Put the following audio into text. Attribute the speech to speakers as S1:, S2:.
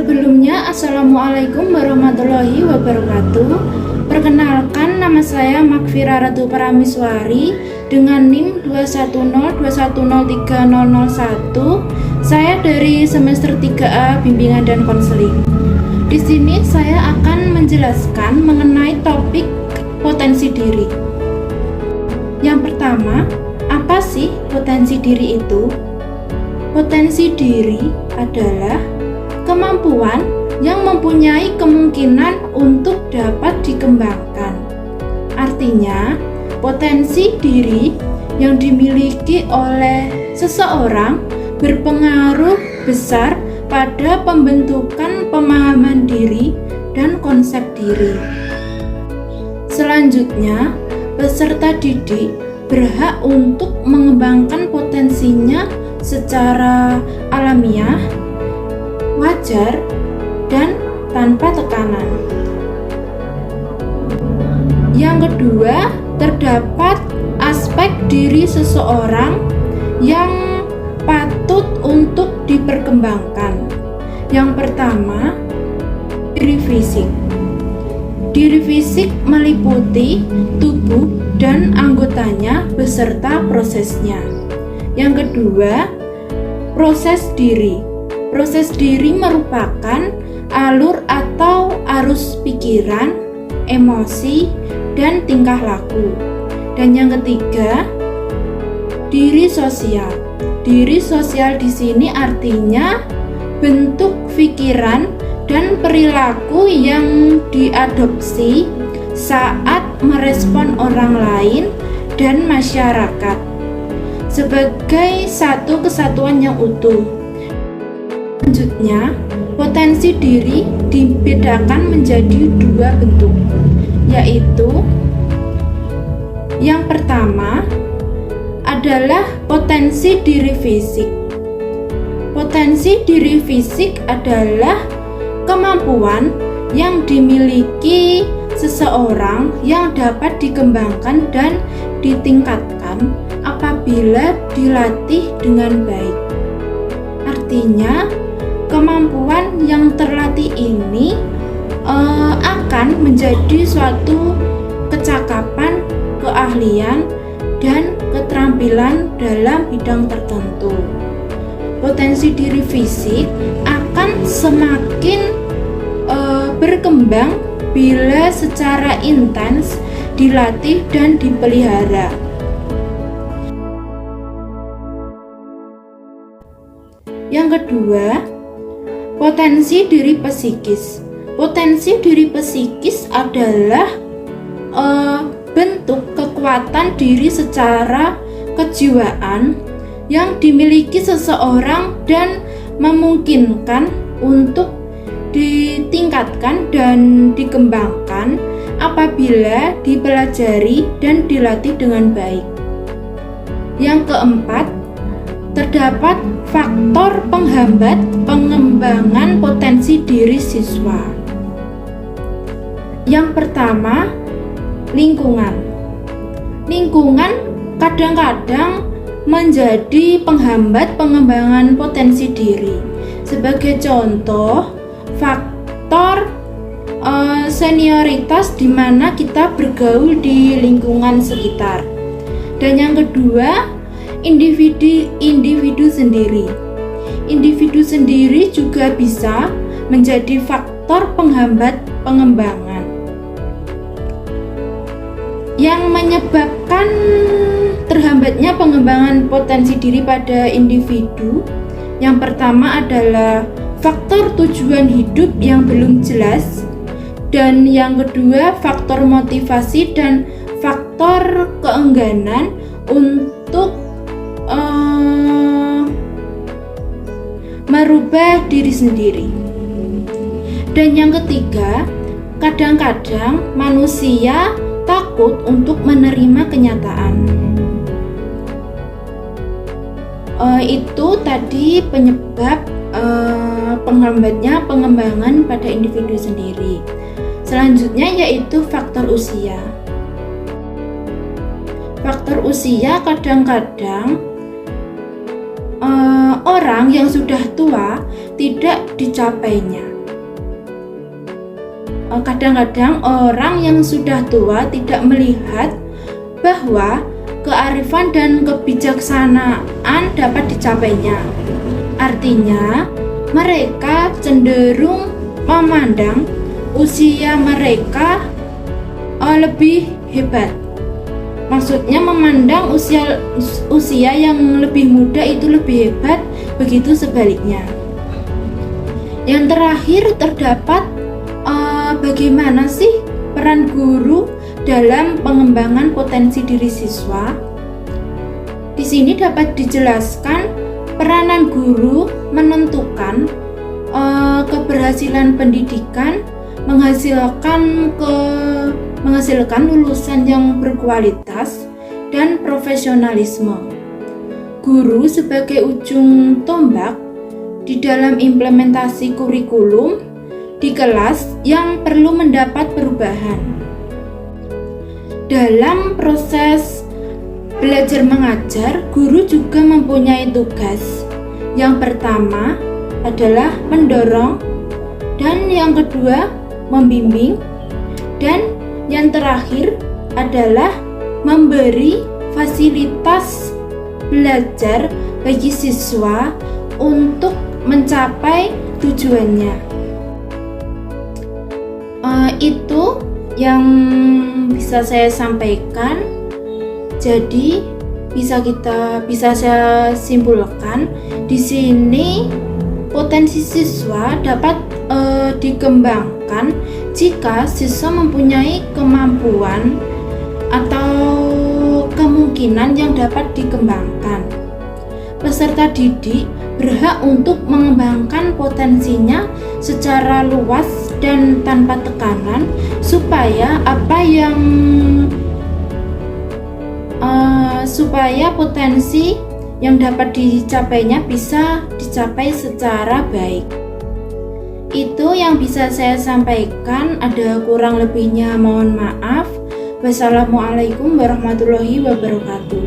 S1: Sebelumnya, Assalamualaikum warahmatullahi wabarakatuh. Perkenalkan, nama saya Makfira Ratu Paramiswari dengan NIM 21021030001. Saya dari semester 3A Bimbingan dan Konseling. Di sini saya akan menjelaskan mengenai topik potensi diri. Yang pertama, apa sih potensi diri itu? Potensi diri adalah kemampuan yang mempunyai kemungkinan untuk dapat dikembangkan. Artinya, potensi diri yang dimiliki oleh seseorang berpengaruh besar pada pembentukan pemahaman diri dan konsep diri. Selanjutnya, peserta didik berhak untuk mengembangkan potensinya secara alamiah, wajar, dan tanpa tekanan. Yang kedua, terdapat aspek diri seseorang yang patut untuk diperkembangkan. Yang pertama, diri fisik. Diri fisik meliputi tubuh dan anggotanya beserta prosesnya. Yang kedua, proses diri. Proses diri merupakan alur atau arus pikiran, emosi, dan tingkah laku. Dan yang ketiga, diri sosial. Diri sosial di sini artinya bentuk pikiran dan perilaku yang diadopsi saat merespon orang lain dan masyarakat sebagai satu kesatuan yang utuh. Selanjutnya, potensi diri dibedakan menjadi dua bentuk, yaitu yang pertama adalah potensi diri fisik. Potensi diri fisik adalah kemampuan yang dimiliki seseorang yang dapat dikembangkan dan ditingkatkan apabila dilatih dengan baik. Artinya, kemampuan yang terlatih ini akan menjadi suatu kecakapan, keahlian, dan keterampilan dalam bidang tertentu. Potensi diri fisik akan semakin berkembang bila secara intens dilatih dan dipelihara. Yang kedua, potensi diri psikis. Potensi diri psikis adalah bentuk kekuatan diri secara kejiwaan yang dimiliki seseorang dan memungkinkan untuk ditingkatkan dan dikembangkan apabila dipelajari dan dilatih dengan baik. Yang keempat, terdapat faktor penghambat pengembangan potensi diri siswa. Yang pertama, lingkungan. Lingkungan kadang-kadang menjadi penghambat pengembangan potensi diri. Sebagai contoh, faktor senioritas di mana kita bergaul di lingkungan sekitar. Dan yang kedua, individu sendiri. Individu sendiri juga bisa menjadi faktor penghambat pengembangan. Yang menyebabkan terhambatnya pengembangan potensi diri pada individu, yang pertama adalah faktor tujuan hidup yang belum jelas, dan yang kedua faktor motivasi dan faktor keengganan untuk merubah diri sendiri. Dan yang ketiga, kadang-kadang manusia takut untuk menerima kenyataan. Itu tadi penyebab penghambatnya pengembangan pada individu sendiri. Selanjutnya yaitu faktor usia. Faktor usia kadang-kadang orang yang sudah tua tidak dicapainya. Kadang-kadang orang yang sudah tua tidak melihat bahwa kearifan dan kebijaksanaan dapat dicapainya. Artinya, mereka cenderung memandang usia mereka lebih hebat. Maksudnya memandang usia yang lebih muda itu lebih hebat, begitu sebaliknya. Yang terakhir terdapat bagaimana sih peran guru dalam pengembangan potensi diri siswa? Di sini dapat dijelaskan peranan guru menentukan keberhasilan pendidikan, menghasilkan lulusan yang berkualitas dan profesionalisme. Guru sebagai ujung tombak di dalam implementasi kurikulum di kelas yang perlu mendapat perubahan. Dalam proses belajar mengajar, guru juga mempunyai tugas. Yang pertama adalah mendorong, dan yang kedua membimbing, dan yang terakhir adalah memberi fasilitas belajar bagi siswa untuk mencapai tujuannya. Itu yang bisa saya sampaikan. Jadi bisa saya simpulkan di sini potensi siswa dapat dikembangkan jika siswa mempunyai kemampuan atau kemungkinan yang dapat dikembangkan. Peserta didik berhak untuk mengembangkan potensinya secara luas dan tanpa tekanan supaya potensi yang dapat dicapainya bisa dicapai secara baik. Itu yang bisa saya sampaikan, ada kurang lebihnya mohon maaf. Wassalamualaikum warahmatullahi wabarakatuh.